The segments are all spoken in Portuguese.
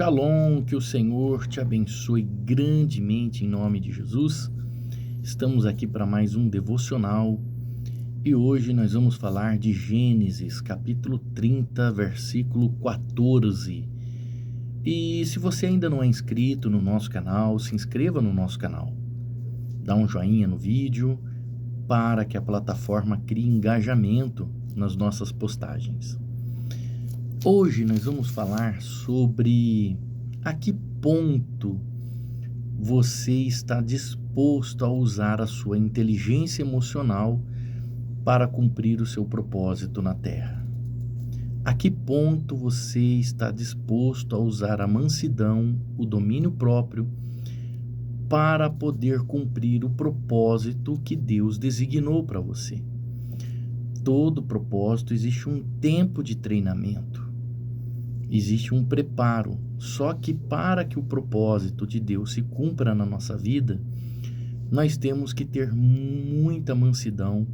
Shalom, que o Senhor te abençoe grandemente em nome de Jesus. Estamos aqui para mais um devocional e hoje nós vamos falar de Gênesis, capítulo 30, versículo 14. E se você ainda não é inscrito no nosso canal, se inscreva no nosso canal. Dá um joinha no vídeo para que a plataforma crie engajamento nas nossas postagens. Hoje nós vamos falar sobre a que ponto você está disposto a usar a sua inteligência emocional para cumprir o seu propósito na Terra. A que ponto você está disposto a usar a mansidão, o domínio próprio, para poder cumprir o propósito que Deus designou para você. Todo propósito existe um tempo de treinamento. Existe um preparo, só que para que o propósito de Deus se cumpra na nossa vida, nós temos que ter muita mansidão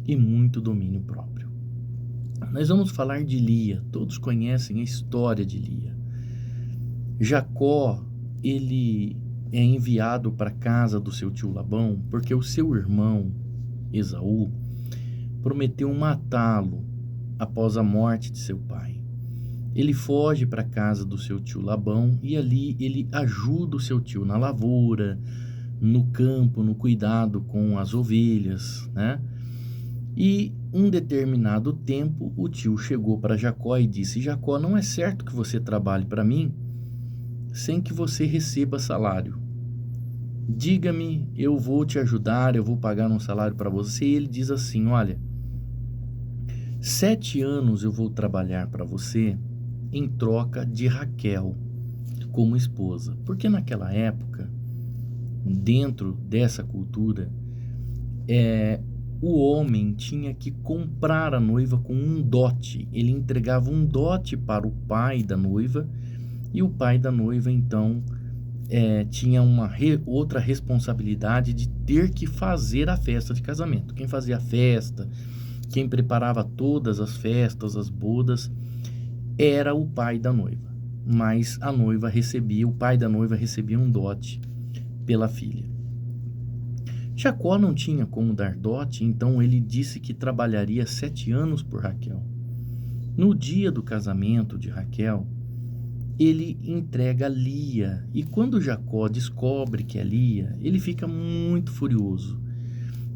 e muito domínio próprio. Nós vamos falar de Lia, todos conhecem a história de Lia. Jacó, ele é enviado para a casa do seu tio Labão, porque o seu irmão, Esaú, prometeu matá-lo após a morte de seu pai. Ele foge para a casa do seu tio Labão e ali ele ajuda o seu tio na lavoura, no campo, no cuidado com as ovelhas, né? E um determinado tempo o tio chegou para Jacó e disse: Jacó, não é certo que você trabalhe para mim sem que você receba salário. Diga-me, eu vou te ajudar, eu vou pagar um salário para você. E ele diz assim: olha, 7 anos eu vou trabalhar para você em troca de Raquel como esposa. Porque naquela época, dentro dessa cultura, o homem tinha que comprar a noiva com um dote. Ele entregava um dote para o pai da noiva e o pai da noiva, então, tinha uma outra responsabilidade de ter que fazer a festa de casamento. Quem fazia a festa, quem preparava todas as festas, as bodas, era o pai da noiva, mas o pai da noiva recebia um dote pela filha. Jacó não tinha como dar dote, então ele disse que trabalharia 7 anos por Raquel. No dia do casamento de Raquel, ele entrega Lia, e quando Jacó descobre que é Lia, ele fica muito furioso.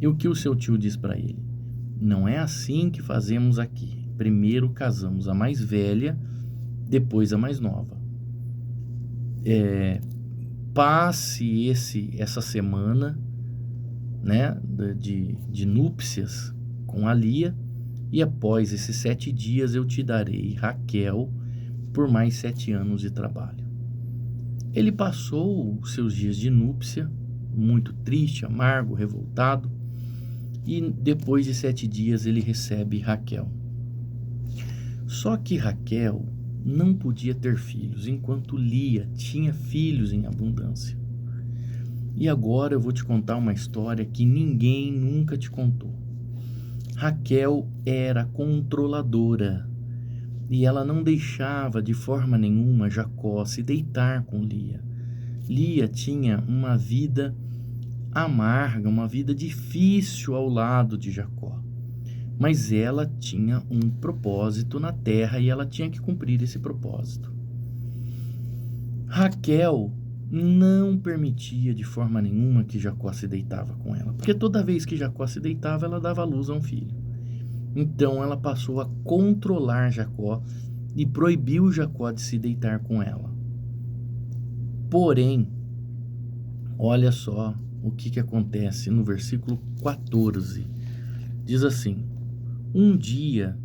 E o que o seu tio diz para ele? Não é assim que fazemos aqui. Primeiro casamos a mais velha, depois a mais nova. Passe essa semana, né, de núpcias com a Lia, e após esses 7 dias eu te darei Raquel por mais 7 anos de trabalho. Ele passou os seus dias de núpcia, muito triste, amargo, revoltado, e depois de 7 dias ele recebe Raquel. Só que Raquel não podia ter filhos, enquanto Lia tinha filhos em abundância. E agora eu vou te contar uma história que ninguém nunca te contou. Raquel era controladora e ela não deixava de forma nenhuma Jacó se deitar com Lia. Lia tinha uma vida amarga, uma vida difícil ao lado de Jacó. Mas ela tinha um propósito na terra e ela tinha que cumprir esse propósito. Raquel não permitia de forma nenhuma que Jacó se deitava com ela, porque toda vez que Jacó se deitava, ela dava à luz a um filho. Então ela passou a controlar Jacó e proibiu Jacó de se deitar com ela. Porém, olha só o que acontece no versículo 14. Diz assim: um dia,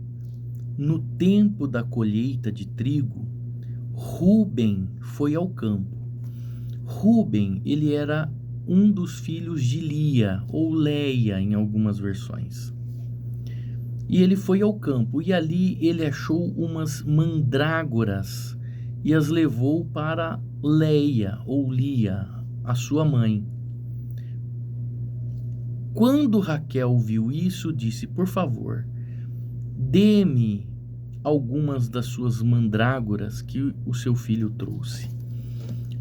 no tempo da colheita de trigo, Rúben foi ao campo. Rúben, ele era um dos filhos de Lia, ou Leia em algumas versões. E ele foi ao campo, e ali ele achou umas mandrágoras, e as levou para Leia, ou Lia, a sua mãe. Quando Raquel viu isso, disse: por favor, dê-me algumas das suas mandrágoras que o seu filho trouxe.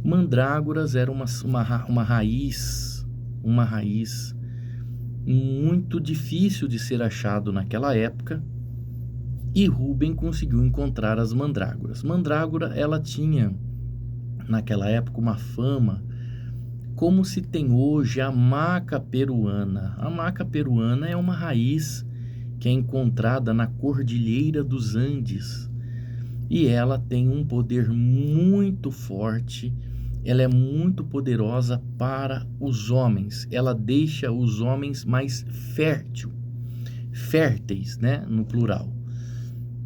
Mandrágoras era uma raiz muito difícil de ser achado naquela época, e Rúben conseguiu encontrar as mandrágoras. Mandrágora, ela tinha naquela época uma fama como se tem hoje a maca peruana. A maca peruana é uma raiz que é encontrada na Cordilheira dos Andes, e ela tem um poder muito forte, ela é muito poderosa para os homens, ela deixa os homens mais férteis, né, no plural.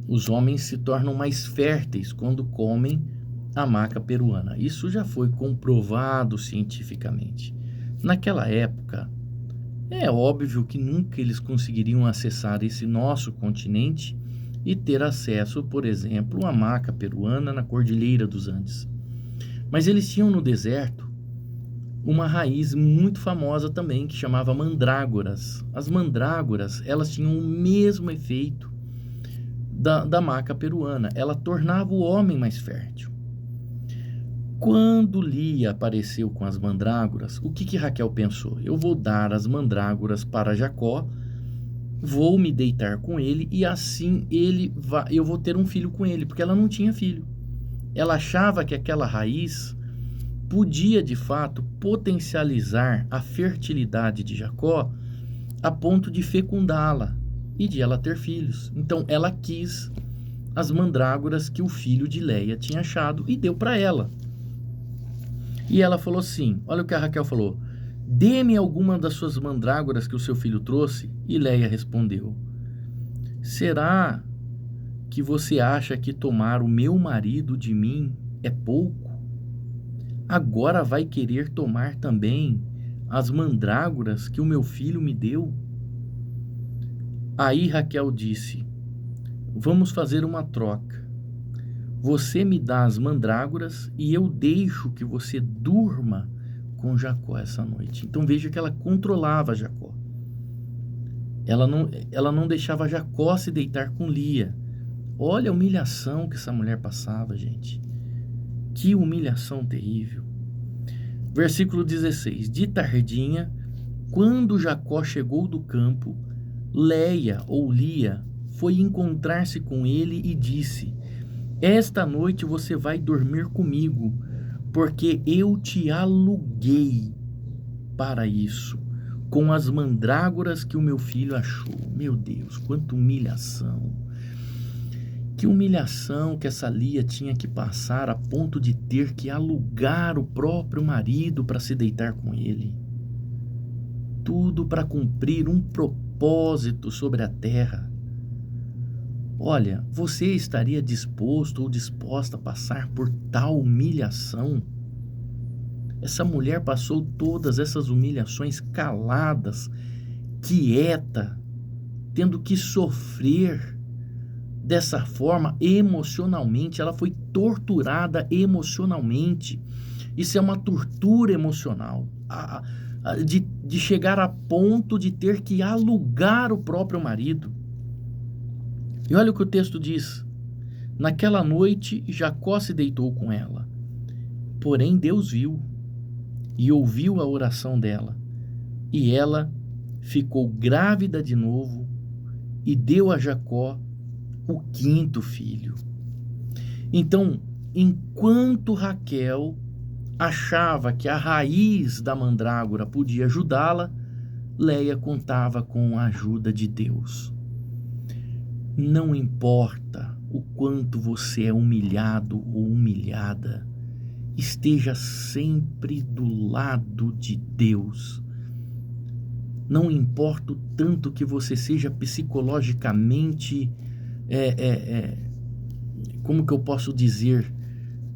Os homens se tornam mais férteis quando comem a maca peruana. Isso já foi comprovado cientificamente. Naquela época, é óbvio que nunca eles conseguiriam acessar esse nosso continente e ter acesso, por exemplo, à maca peruana na Cordilheira dos Andes. Mas eles tinham no deserto uma raiz muito famosa também, que chamava mandrágoras. As mandrágoras, elas tinham o mesmo efeito da maca peruana. Ela tornava o homem mais fértil. Quando Lia apareceu com as mandrágoras, o que Raquel pensou? Eu vou dar as mandrágoras para Jacó, vou me deitar com ele e assim eu vou ter um filho com ele, porque ela não tinha filho. Ela achava que aquela raiz podia de fato potencializar a fertilidade de Jacó a ponto de fecundá-la e de ela ter filhos. Então ela quis as mandrágoras que o filho de Leia tinha achado e deu para ela. E ela falou assim, olha o que a Raquel falou: dê-me alguma das suas mandrágoras que o seu filho trouxe. E Leia respondeu: será que você acha que tomar o meu marido de mim é pouco? Agora vai querer tomar também as mandrágoras que o meu filho me deu? Aí Raquel disse: vamos fazer uma troca. Você me dá as mandrágoras e eu deixo que você durma com Jacó essa noite. Então veja que ela controlava Jacó. Ela não deixava Jacó se deitar com Lia. Olha a humilhação que essa mulher passava, gente. Que humilhação terrível. Versículo 16. De tardinha, quando Jacó chegou do campo, Leia ou Lia foi encontrar-se com ele e disse: esta noite você vai dormir comigo, porque eu te aluguei para isso, com as mandrágoras que o meu filho achou. Meu Deus, quanta humilhação. Que humilhação que essa Lia tinha que passar a ponto de ter que alugar o próprio marido para se deitar com ele. Tudo para cumprir um propósito sobre a terra. Olha, você estaria disposto ou disposta a passar por tal humilhação? Essa mulher passou todas essas humilhações caladas, quieta, tendo que sofrer dessa forma emocionalmente. Ela foi torturada emocionalmente. Isso é uma tortura emocional, de chegar a ponto de ter que alugar o próprio marido. E olha o que o texto diz: naquela noite Jacó se deitou com ela, porém Deus viu e ouviu a oração dela, e ela ficou grávida de novo e deu a Jacó o 5º filho. Então, enquanto Raquel achava que a raiz da mandrágora podia ajudá-la, Leia contava com a ajuda de Deus. Não importa o quanto você é humilhado ou humilhada, esteja sempre do lado de Deus. Não importa o tanto que você seja psicologicamente, como que eu posso dizer,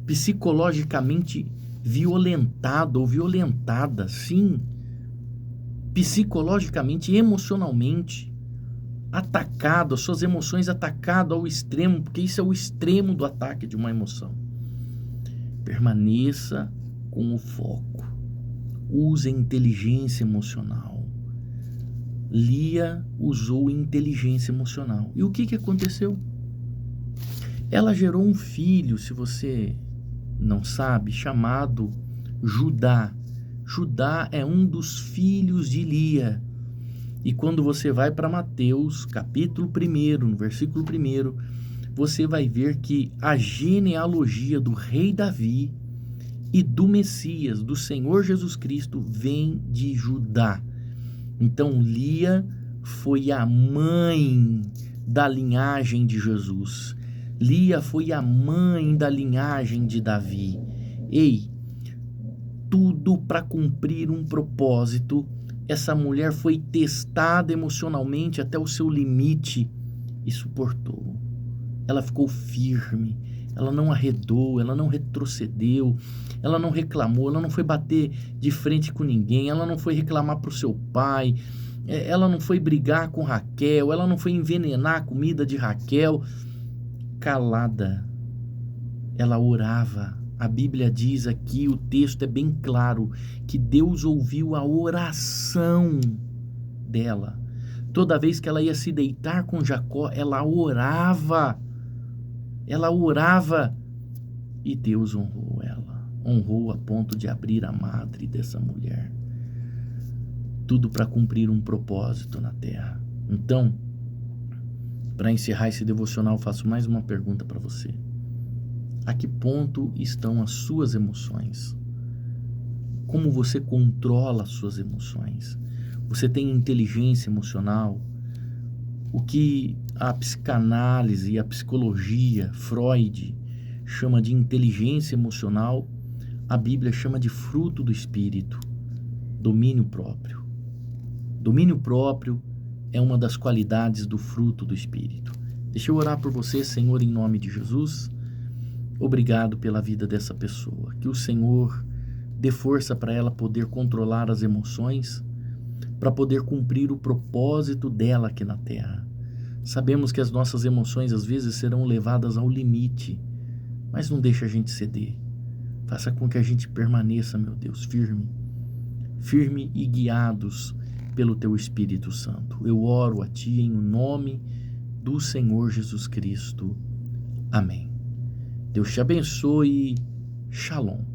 psicologicamente violentado ou violentada, sim, psicologicamente, emocionalmente, atacado, as suas emoções atacado ao extremo, porque isso é o extremo do ataque de uma emoção. Permaneça com o foco. Use a inteligência emocional. Lia usou inteligência emocional. E o que aconteceu? Ela gerou um filho, se você não sabe, chamado Judá. Judá é um dos filhos de Lia. E quando você vai para Mateus, capítulo 1, no versículo 1, você vai ver que a genealogia do rei Davi e do Messias, do Senhor Jesus Cristo, vem de Judá. Então, Lia foi a mãe da linhagem de Jesus. Lia foi a mãe da linhagem de Davi. Ei, tudo para cumprir um propósito. Essa mulher foi testada emocionalmente até o seu limite e suportou. Ela ficou firme, ela não arredou, ela não retrocedeu, ela não reclamou, ela não foi bater de frente com ninguém, ela não foi reclamar para o seu pai, ela não foi brigar com Raquel, ela não foi envenenar a comida de Raquel. Calada, ela orava. A Bíblia diz aqui, o texto é bem claro, que Deus ouviu a oração dela. Toda vez que ela ia se deitar com Jacó, ela orava. Ela orava e Deus honrou ela. Honrou a ponto de abrir a madre dessa mulher. Tudo para cumprir um propósito na terra. Então, para encerrar esse devocional, faço mais uma pergunta para você. A que ponto estão as suas emoções? Como você controla as suas emoções? Você tem inteligência emocional? O que a psicanálise e a psicologia, Freud, chama de inteligência emocional, a Bíblia chama de fruto do Espírito, domínio próprio. Domínio próprio é uma das qualidades do fruto do Espírito. Deixa eu orar por você, Senhor, em nome de Jesus. Obrigado pela vida dessa pessoa. Que o Senhor dê força para ela poder controlar as emoções, para poder cumprir o propósito dela aqui na terra. Sabemos que as nossas emoções às vezes serão levadas ao limite, mas não deixa a gente ceder. Faça com que a gente permaneça, meu Deus, firme e guiados pelo Teu Espírito Santo. Eu oro a Ti em nome do Senhor Jesus Cristo. Amém. Deus te abençoe. Shalom.